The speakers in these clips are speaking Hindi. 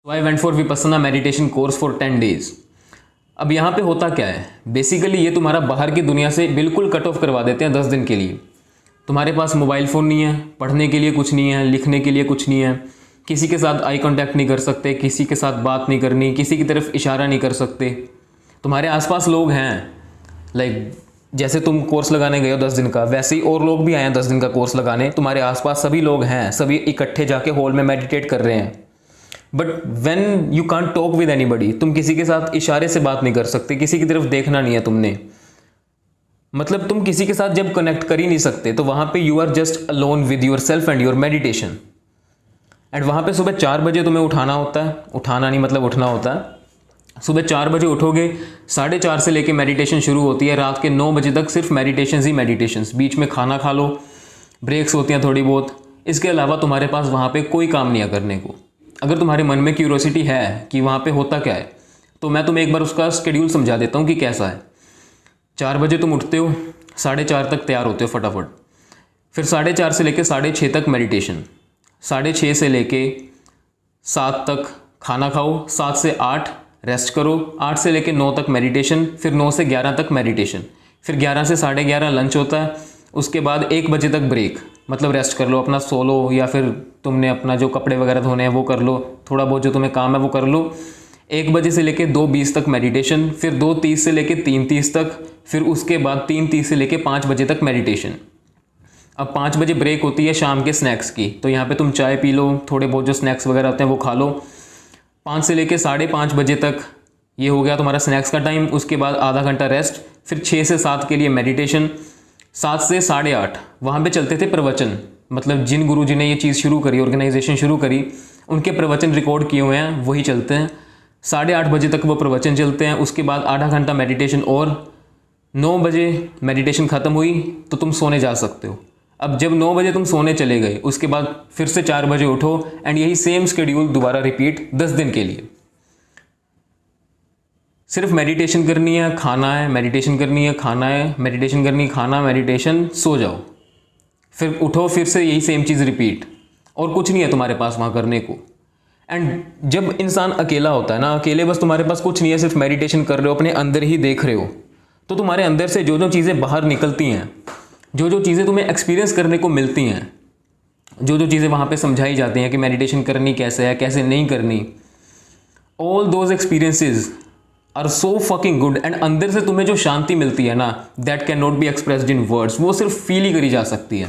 So I went for Vipassana meditation course for 10 days। अब यहाँ पे होता क्या है, बेसिकली ये तुम्हारा बाहर की दुनिया से बिल्कुल कट ऑफ करवा देते हैं 10 दिन के लिए। तुम्हारे पास मोबाइल फ़ोन नहीं है, पढ़ने के लिए कुछ नहीं है, लिखने के लिए कुछ नहीं है, किसी के साथ आई कांटेक्ट नहीं कर सकते, किसी के साथ बात नहीं करनी, किसी की तरफ इशारा नहीं कर सकते। तुम्हारे आसपास लोग हैं, लाइक जैसे तुम कोर्स लगाने गए हो 10 दिन का, वैसे ही और लोग भी आए हैं 10 दिन का कोर्स लगाने। तुम्हारे आसपास सभी लोग हैं, सभी इकट्ठे जाके हॉल में मेडिटेट कर रहे हैं। But when you can't talk with anybody, तुम किसी के साथ इशारे से बात नहीं कर सकते, किसी की तरफ देखना नहीं है तुमने, मतलब तुम किसी के साथ जब कनेक्ट कर ही नहीं सकते, तो वहाँ पे you are just alone with yourself and your meditation. And वहाँ पे सुबह 4 बजे तुम्हें उठाना होता है, उठाना नहीं मतलब उठना होता है। सुबह 4 बजे उठोगे, 4:30 से लेके मेडिटेशन शुरू होती है, रात के 9 बजे तक सिर्फ मेडिटेशंस ही मेडिटेशंस। बीच में खाना खा लो, ब्रेक्स होती हैं थोड़ी बहुत, इसके अलावा तुम्हारे पास वहाँ पे कोई काम नहीं है करने को। अगर तुम्हारे मन में क्यूरोसिटी है कि वहाँ पे होता क्या है, तो मैं तुम्हें एक बार उसका शेड्यूल समझा देता हूँ कि कैसा है। 4 बजे तुम उठते हो, 4:30 तक तैयार होते हो फटाफट, फिर 4:30 से लेके 6:30 तक मेडिटेशन, 6:30 से लेके 7 तक खाना खाओ, 7 से 8 रेस्ट करो, 8 से लेके 9 तक मेडिटेशन, फिर 9 से 11 तक मेडिटेशन, फिर 11 से 11:30 लंच होता है, उसके बाद 1 बजे तक ब्रेक, मतलब रेस्ट कर लो, अपना सो लो, या फिर तुमने अपना जो कपड़े वगैरह धोने हैं वो कर लो, थोड़ा बहुत जो तुम्हें काम है वो कर लो। 1 बजे से लेके 2:20 तक मेडिटेशन, फिर 2:30 से लेके 3:30 तक, फिर उसके बाद 3:30 से लेके 5 बजे तक मेडिटेशन। अब 5 बजे ब्रेक होती है शाम के स्नैक्स की, तो यहाँ पे तुम चाय पी लो, थोड़े बहुत जो स्नैक्स वगैरह होते हैं वो खा लो। 5 से लेके 5:30 बजे तक ये हो गया तुम्हारा स्नैक्स का टाइम, उसके बाद आधा घंटा रेस्ट, फिर 6 से 7 के लिए मेडिटेशन। 7 से 8:30 वहाँ पे चलते थे प्रवचन, मतलब जिन गुरु जी ने ये चीज़ शुरू करी, ऑर्गेनाइजेशन शुरू करी, उनके प्रवचन रिकॉर्ड किए हुए हैं, वही चलते हैं। 8:30 बजे तक वो प्रवचन चलते हैं, उसके बाद आधा घंटा मेडिटेशन, और 9 बजे मेडिटेशन ख़त्म हुई तो तुम सोने जा सकते हो। अब जब 9 बजे तुम सोने चले गए, उसके बाद फिर से 4 बजे उठो, एंड यही सेम शेड्यूल दोबारा रिपीट 10 दिन के लिए। सिर्फ मेडिटेशन करनी है, खाना है, मेडिटेशन करनी है, खाना है, मेडिटेशन करनी है, खाना, मेडिटेशन, सो जाओ, फिर उठो, फिर से यही सेम चीज़ रिपीट, और कुछ नहीं है तुम्हारे पास वहाँ करने को। एंड जब इंसान अकेला होता है ना, अकेले बस तुम्हारे पास कुछ नहीं है, सिर्फ मेडिटेशन कर रहे हो, अपने अंदर ही देख रहे हो, तो तुम्हारे अंदर से जो जो चीज़ें बाहर निकलती हैं, जो जो चीज़ें तुम्हें एक्सपीरियंस करने को मिलती हैं, जो जो चीज़ें वहाँ पे समझाई जाती हैं कि मेडिटेशन करनी कैसे है, कैसे नहीं करनी, all those experiences are so fucking good. And अंदर से तुम्हें जो शांति मिलती है ना, that can not be expressed in words, वो सिर्फ फील ही करी जा सकती है।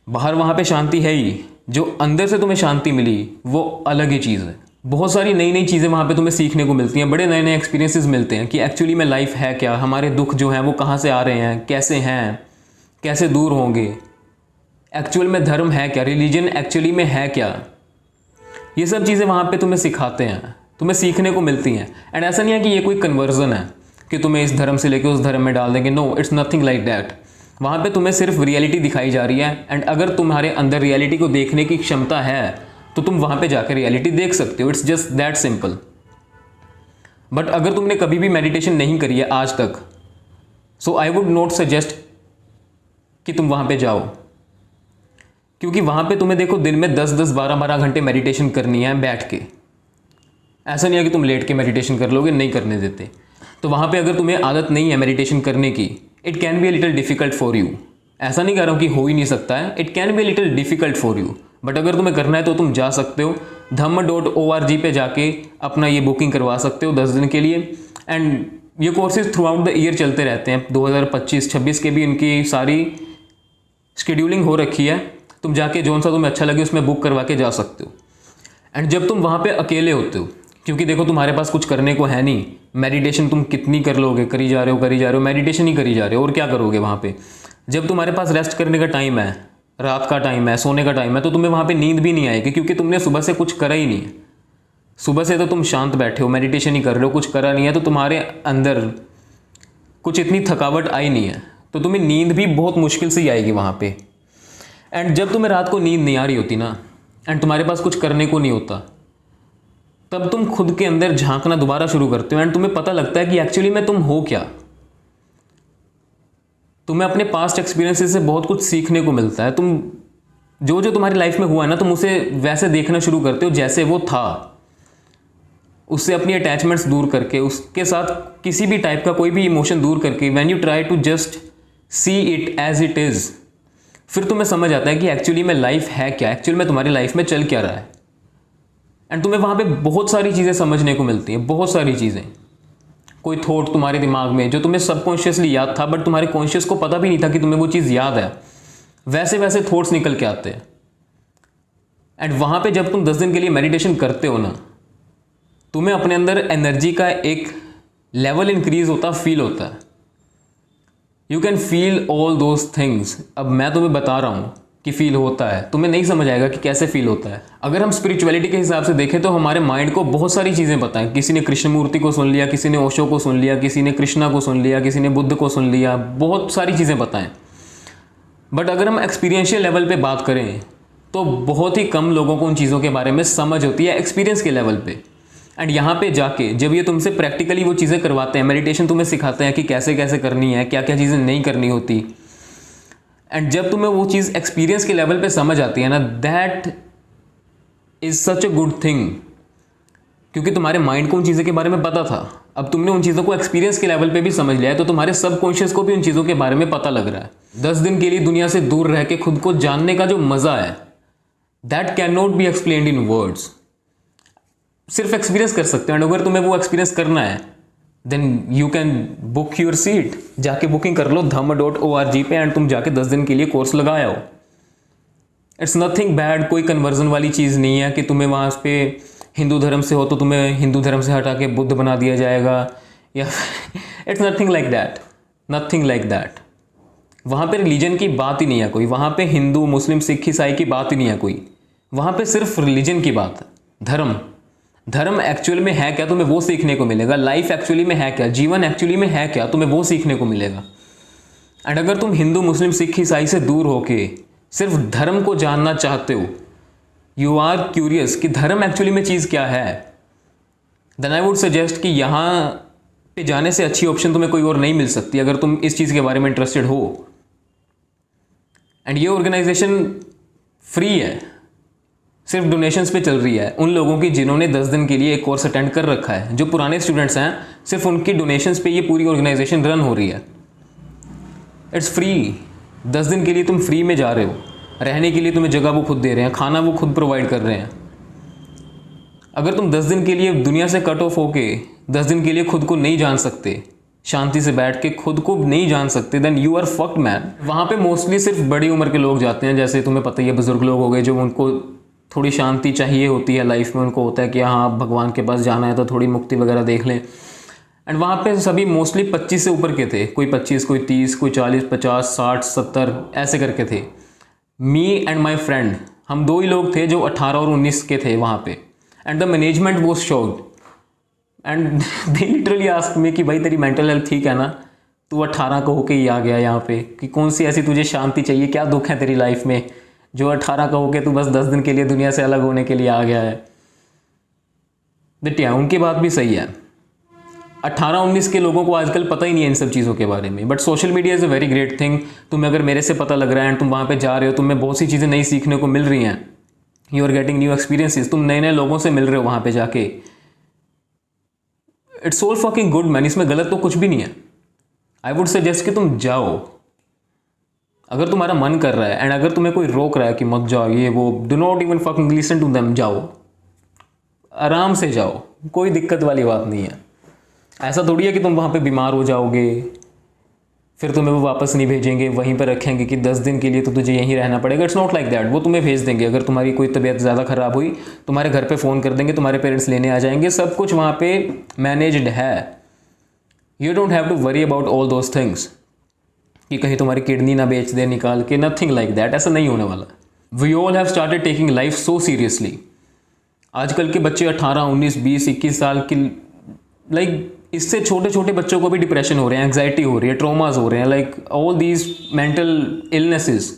बाहर वहाँ पे शांति है ही, जो अंदर से तुम्हें शांति मिली वो अलग ही चीज़ है। बहुत सारी नई नई चीज़ें वहाँ पे तुम्हें सीखने को मिलती हैं, बड़े नए नए एक्सपीरियंसेस मिलते हैं कि एक्चुअली में लाइफ है क्या, हमारे दुख जो हैं वो कहाँ से आ रहे हैं, कैसे हैं, कैसे दूर होंगे, एक्चुअल में धर्म है क्या, रिलीजन एक्चुअली में है क्या। ये सब चीज़ें वहाँ पे तुम्हें सिखाते हैं, तुम्हें सीखने को मिलती हैं। एंड ऐसा नहीं है कि ये कोई कन्वर्जन है कि तुम्हें इस धर्म से लेकर उस धर्म में डाल देंगे, no, it's nothing like that. वहाँ पे तुम्हें सिर्फ रियलिटी दिखाई जा रही है, एंड अगर तुम्हारे अंदर रियलिटी को देखने की क्षमता है तो तुम वहाँ पे जाकर रियलिटी देख सकते हो। It's just that simple. But अगर तुमने कभी भी मेडिटेशन नहीं करी है आज तक, सो आई वुड नॉट सजेस्ट कि तुम वहाँ पे जाओ, क्योंकि वहाँ पे तुम्हें देखो दिन में 10-10, 12-12 घंटे मेडिटेशन करनी है बैठ के। ऐसा नहीं है कि तुम लेट के मेडिटेशन कर लोगे, नहीं करने देते। तो वहाँ पे अगर तुम्हें आदत नहीं है मेडिटेशन करने की, it can be a little difficult for you. ऐसा नहीं कह रहा हूँ कि हो ही नहीं सकता है, it can be a little difficult for you, but अगर तुम्हें करना है तो तुम जा सकते हो। धम्म.org पे जाके अपना ये बुकिंग करवा सकते हो 10 दिन के लिए। एंड ये courses through out the year चलते रहते हैं, 2025-26 के भी इनकी सारी शेड्यूलिंग हो रखी है। तुम जाके जौन सा तुम्हें अच्छा लगे उसमें बुक करवा के जा सकते हो। एंड जब तुम वहाँ पे अकेले होते हो, क्योंकि देखो तुम्हारे पास कुछ करने को है नहीं, मेडिटेशन तुम कितनी कर लोगे, करी जा रहे हो, मेडिटेशन ही करी जा रहे हो, और क्या करोगे वहाँ पे। जब तुम्हारे पास रेस्ट करने का टाइम है, रात का टाइम है, सोने का टाइम है, तो तुम्हें वहाँ पे नींद भी नहीं आएगी, क्योंकि तुमने सुबह से कुछ करा ही नहीं है। सुबह से तो तुम शांत बैठे हो, मेडिटेशन ही कर रहे हो, कुछ करा नहीं है, तो तुम्हारे अंदर कुछ इतनी थकावट आई नहीं है, तो तुम्हें नींद भी बहुत मुश्किल से ही आएगी वहाँ पे। एंड जब तुम्हें रात को नींद नहीं आ रही होती ना, एंड तुम्हारे पास कुछ करने को नहीं होता, तब तुम खुद के अंदर झांकना दोबारा शुरू करते हो, एंड तुम्हें पता लगता है कि एक्चुअली में तुम हो क्या। तुम्हें अपने पास्ट एक्सपीरियंसेस से बहुत कुछ सीखने को मिलता है। तुम जो जो तुम्हारी लाइफ में हुआ है ना, तुम उसे वैसे देखना शुरू करते हो जैसे वो था। उससे अपनी अटैचमेंट्स दूर करके, उसके साथ किसी भी टाइप का कोई भी इमोशन दूर करके, when you try to just see it as it is, फिर तुम्हें समझ आता है कि एक्चुअली में लाइफ है क्या, एक्चुअली में तुम्हारी लाइफ में चल क्या रहा है। एंड तुम्हें वहाँ पे बहुत सारी चीज़ें समझने को मिलती हैं, बहुत सारी चीज़ें। कोई थॉट तुम्हारे दिमाग में जो तुम्हें सबकॉन्शियसली याद था बट तुम्हारे कॉन्शियस को पता भी नहीं था कि तुम्हें वो चीज़ याद है, वैसे वैसे थॉट्स निकल के आते हैं। एंड वहाँ पे जब तुम 10 दिन के लिए मेडिटेशन करते हो ना, तुम्हें अपने अंदर एनर्जी का एक लेवल इंक्रीज होता फील होता है। You can feel all those things. अब मैं तुम्हें बता रहा हूँ कि फील होता है, तुम्हें नहीं समझ आएगा कि कैसे फील होता है। अगर हम स्पिरिचुअलिटी के हिसाब से देखें तो हमारे माइंड को बहुत सारी चीज़ें पता है। किसी ने कृष्णमूर्ति को सुन लिया, किसी ने ओशो को सुन लिया, किसी ने कृष्णा को सुन लिया, किसी ने बुद्ध को सुन लिया, बहुत सारी चीज़ें पता हैं। बट अगर हम एक्सपीरियंशियल लेवल पे बात करें तो बहुत ही कम लोगों को उन चीज़ों के बारे में समझ होती है एक्सपीरियंस के लेवल पे। एंड यहाँ पे जाके जब ये तुमसे प्रैक्टिकली वो चीज़ें करवाते हैं, मेडिटेशन तुम्हें सिखाते हैं कि कैसे कैसे करनी है, क्या क्या चीज़ें नहीं करनी होती, एंड जब तुम्हें वो चीज़ एक्सपीरियंस के लेवल पे समझ आती है ना, that is such a good thing. क्योंकि तुम्हारे माइंड को उन चीज़ों के बारे में पता था, अब तुमने उन चीज़ों को एक्सपीरियंस के लेवल पे भी समझ लिया है, तो तुम्हारे सबकॉन्शियस को भी उन चीज़ों के बारे में पता लग रहा है। 10 दिन के लिए दुनिया से दूर रह के खुद को जानने का जो मज़ा है, that can not be explained in words. सिर्फ एक्सपीरियंस कर सकते हैं। एंड अगर तुम्हें वो एक्सपीरियंस करना है then you can book your seat, जाके बुकिंग कर लो dhamma.org पे, एंड तुम जाके 10 दिन के लिए कोर्स लगाया हो। इट्स नथिंग बैड, कोई कन्वर्जन वाली चीज़ नहीं है कि तुम्हें वहाँ पे हिंदू धर्म से हो तो तुम्हें हिंदू धर्म से हटा के बुद्ध बना दिया जाएगा, या it's nothing like that, nothing like that. वहाँ पे रिलीजन की बात ही नहीं है कोई, वहाँ पे हिंदू मुस्लिम सिख ईसाई की बात ही नहीं है कोई, वहाँ पे सिर्फ रिलीजन की बात है। धर्म, धर्म एक्चुअल में है क्या, तुम्हें वो सीखने को मिलेगा। लाइफ एक्चुअली में है क्या, जीवन एक्चुअली में है क्या, तुम्हें वो सीखने को मिलेगा। एंड अगर तुम हिंदू मुस्लिम सिख ईसाई से दूर होके सिर्फ धर्म को जानना चाहते हो, यू आर क्यूरियस कि धर्म एक्चुअली में चीज़ क्या है, देन आई वुड सजेस्ट कि यहाँ पे जाने से अच्छी ऑप्शन तुम्हें कोई और नहीं मिल सकती अगर तुम इस चीज़ के बारे में इंटरेस्टेड हो। एंड ये ऑर्गेनाइजेशन फ्री है, सिर्फ डोनेशंस पे चल रही है उन लोगों की जिन्होंने 10 दिन के लिए एक कोर्स अटेंड कर रखा है। जो पुराने स्टूडेंट्स हैं, सिर्फ उनकी डोनेशंस पे ये पूरी ऑर्गेनाइजेशन रन हो रही है। इट्स फ्री, 10 दिन के लिए तुम फ्री में जा रहे हो, रहने के लिए तुम्हें जगह वो खुद दे रहे हैं, खाना वो खुद प्रोवाइड कर रहे हैं। अगर तुम 10 दिन के लिए दुनिया से कट ऑफ होके 10 दिन के लिए खुद को नहीं जान सकते, शांति से बैठ के खुद को नहीं जान सकते, then you are fucked man. वहाँ पे मोस्टली सिर्फ बड़ी उम्र के लोग जाते हैं, जैसे तुम्हें पता ही है बुजुर्ग लोग हो गए, जो उनको थोड़ी शांति चाहिए होती है लाइफ में, उनको होता है कि हाँ भगवान के पास जाना है तो थोड़ी मुक्ति वगैरह देख लें। एंड वहाँ पे सभी मोस्टली 25 से ऊपर के थे, कोई 25, कोई 30, कोई 40, 50, 60, 70 ऐसे करके थे। मी एंड माई फ्रेंड, हम 2 ही लोग थे जो 18 और 19 के थे वहाँ पे। And the management was shocked and they literally asked me कि भाई तेरी मेंटल हेल्थ ठीक है ना, तू 18 का होके ही आ गया यहाँ पे, कि कौन सी ऐसी तुझे शांति चाहिए, क्या दुख है तेरी लाइफ में जो 18 का होके तू बस 10 दिन के लिए दुनिया से अलग होने के लिए आ गया है। बट उनकी बात भी सही है, 18-19 के लोगों को आजकल पता ही नहीं है इन सब चीज़ों के बारे में। But social media is a very great thing. तुम्हें अगर मेरे से पता लग रहा है एंड तुम वहाँ पे जा रहे हो, तुम्हें बहुत सी चीज़ें नई सीखने को मिल रही हैं, you are getting new experiences, तुम नए नए लोगों से मिल रहे हो वहाँ पे जाके, it's all fucking good man, इसमें गलत तो कुछ भी नहीं है। आई वुड सजेस्ट कि तुम जाओ अगर तुम्हारा मन कर रहा है। एंड अगर तुम्हें कोई रोक रहा है कि मत जाओ ये वो, do not even fucking listen to them, जाओ आराम से जाओ, कोई दिक्कत वाली बात नहीं है। ऐसा थोड़ी है कि तुम वहाँ पे बीमार हो जाओगे फिर तुम्हें वो वापस नहीं भेजेंगे, वहीं पर रखेंगे कि 10 दिन के लिए तो तुझे यहीं रहना पड़ेगा। It's not like that. वो तुम्हें भेज देंगे, अगर तुम्हारी कोई तबीयत ज़्यादा ख़राब हुई तुम्हारे घर पे फ़ोन कर देंगे, तुम्हारे पेरेंट्स लेने आ जाएंगे, सब कुछ वहाँ पे मैनेज्ड है। You don't have to worry about all those things कि कहीं तुम्हारी किडनी ना बेच दे निकाल के, नथिंग लाइक दैट, ऐसा नहीं होने वाला। We all have started taking life so seriously. आजकल के बच्चे 18, 19, 20, 21 साल की, लाइक इससे छोटे छोटे बच्चों को भी डिप्रेशन हो रहे हैं, एंग्जाइटी हो रही है, ट्रॉमास हो रहे हैं, like all these mental illnesses.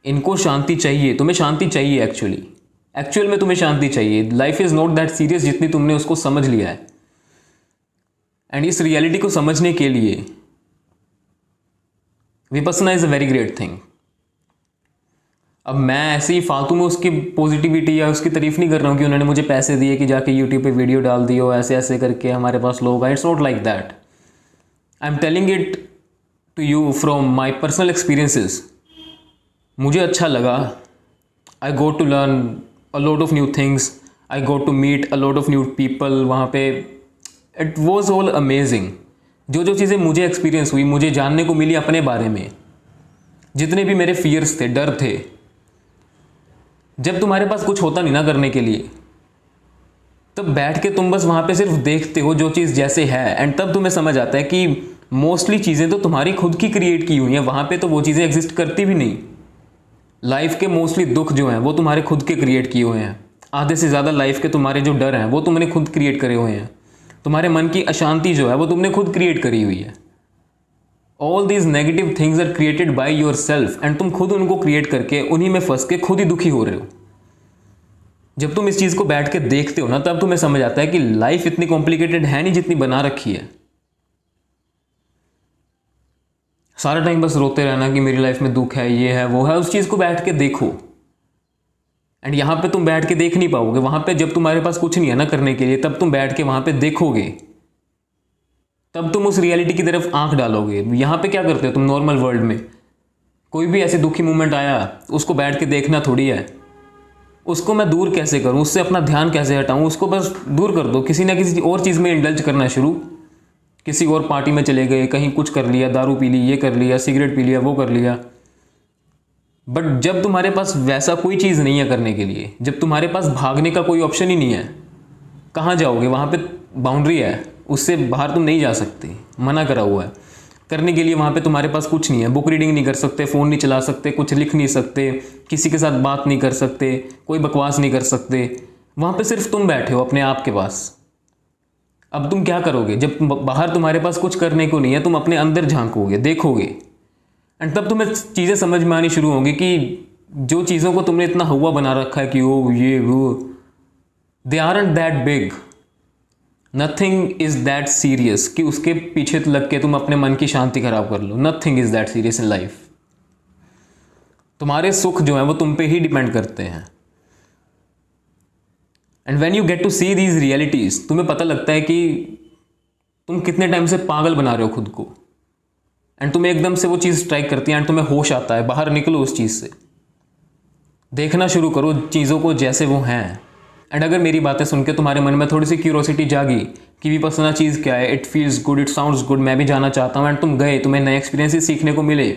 इनको शांति चाहिए, तुम्हें शांति चाहिए एक्चुअल में तुम्हें शांति चाहिए। Life is not that serious जितनी तुमने उसको समझ लिया है। एंड इस रियलिटी को समझने के लिए Vipassana is a very great thing. अब मैं ऐसे ही फालतू में उसकी पॉजिटिविटी या उसकी तारीफ नहीं कर रहा हूँ कि उन्होंने मुझे पैसे दिए कि जाके यूट्यूब पे वीडियो डाल दियो, ऐसे ऐसे करके हमारे पास लोग आए। It's not like that. I am telling it to you from my personal experiences. मुझे अच्छा लगा। I go to learn a lot of new things, I go to meet a lot of new people वहाँ पे। It was all amazing. जो चीज़ें मुझे एक्सपीरियंस हुई, मुझे जानने को मिली अपने बारे में, जितने भी मेरे फियर्स थे, डर थे। जब तुम्हारे पास कुछ होता नहीं ना करने के लिए, तब बैठ के तुम बस वहाँ पे सिर्फ देखते हो जो चीज़ जैसे है, एंड तब तुम्हें समझ आता है कि मोस्टली चीज़ें तो तुम्हारी खुद की क्रिएट की हुई हैं। वहाँ पे तो वो चीज़ें एग्जिस्ट करती भी नहीं। लाइफ के मोस्टली दुख जो हैं वो तुम्हारे खुद के क्रिएट किए हुए हैं। आधे से ज़्यादा लाइफ के तुम्हारे जो डर हैं वो तुमने खुद क्रिएट करे हुए हैं। तुम्हारे मन की अशांति जो है वो तुमने खुद क्रिएट करी हुई है। All these negative things are created by yourself, and तुम खुद उनको क्रिएट करके उन्हीं में फंस के खुद ही दुखी हो रहे हो। जब तुम इस चीज़ को बैठ के देखते हो ना, तब तुम्हें समझ आता है कि लाइफ इतनी कॉम्प्लिकेटेड है नहीं जितनी बना रखी है। सारा टाइम बस रोते रहना कि मेरी लाइफ में दुख है, ये है, वो है, उस चीज़ को बैठ के देखो। एंड यहाँ पे तुम बैठ के देख नहीं पाओगे। वहाँ पे जब तुम्हारे पास कुछ नहीं है ना करने के लिए, तब तुम बैठ के वहाँ पे देखोगे, तब तुम उस रियलिटी की तरफ आंख डालोगे। यहाँ पे क्या करते हो तुम नॉर्मल वर्ल्ड में? कोई भी ऐसे दुखी मोमेंट आया, उसको बैठ के देखना थोड़ी है। उसको मैं दूर कैसे करूँ, उससे अपना ध्यान कैसे हटाऊँ, उसको बस दूर कर दो। किसी ना किसी और चीज़ में इंडल्ज करना शुरू, किसी और पार्टी में चले गए, कहीं कुछ कर लिया, दारू पी ली, ये कर लिया, सिगरेट पी लिया, वो कर लिया। बट जब तुम्हारे पास वैसा कोई चीज़ नहीं है करने के लिए, जब तुम्हारे पास भागने का कोई ऑप्शन ही नहीं है, कहाँ जाओगे? वहाँ पे बाउंड्री है, उससे बाहर तुम नहीं जा सकते, मना करा हुआ है करने के लिए। वहाँ पे तुम्हारे पास कुछ नहीं है। बुक रीडिंग नहीं कर सकते, फ़ोन नहीं चला सकते, कुछ लिख नहीं सकते, किसी के साथ बात नहीं कर सकते, कोई बकवास नहीं कर सकते। वहाँ पे सिर्फ तुम बैठे हो अपने आप के पास। अब तुम क्या करोगे? जब बाहर तुम्हारे पास कुछ करने को नहीं है, तुम अपने अंदर झांकोगे, देखोगे, एंड तब तुम्हें चीज़ें समझ में आनी शुरू होंगी कि जो चीज़ों को तुमने इतना हुआ बना रखा है कि ओ ये वो, they aren't that big, nothing is that serious कि उसके पीछे लग के तुम अपने मन की शांति खराब कर लो। Nothing is that serious in life. तुम्हारे सुख जो है वो तुम पे ही डिपेंड करते हैं। And when you get to see these realities, तुम्हें पता लगता है कि तुम कितने टाइम से पागल बना रहे हो खुद को, एंड तुम्हें एकदम से वो चीज़ स्ट्राइक करती है, एंड तुम्हें होश आता है। बाहर निकलो उस चीज़ से, देखना शुरू करो चीज़ों को जैसे वो हैं। एंड अगर मेरी बातें सुन के तुम्हारे मन में थोड़ी सी क्यूरोसिटी जागी कि विपस्सना चीज़ क्या है, it feels good, it sounds good, मैं भी जाना चाहता हूँ, एंड तुम गए, तुम्हें नए एक्सपीरियंसेस सीखने को मिले,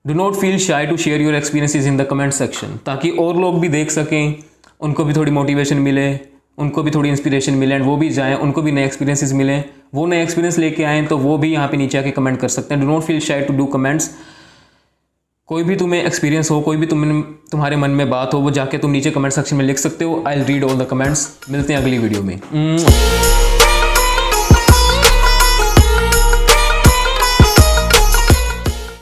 do not feel shy to share your experiences in the comment section, ताकि और लोग भी देख सकें, उनको भी थोड़ी मोटिवेशन मिले, उनको भी थोड़ी इंस्पिरेशन मिले, एंड वो भी जाएं, उनको भी नए एक्सपीरियंसेस मिलें, वो नए एक्सपीरियंस लेके आएँ, तो वो भी यहाँ पे नीचे आके कमेंट कर सकते हैं। Do not feel shy to do comments. कोई भी तुम्हें एक्सपीरियंस हो, कोई भी तुम्हारे मन में बात हो, वो जाके तुम नीचे कमेंट सेक्शन में लिख सकते हो। I will read all the comments. मिलते हैं अगली वीडियो में।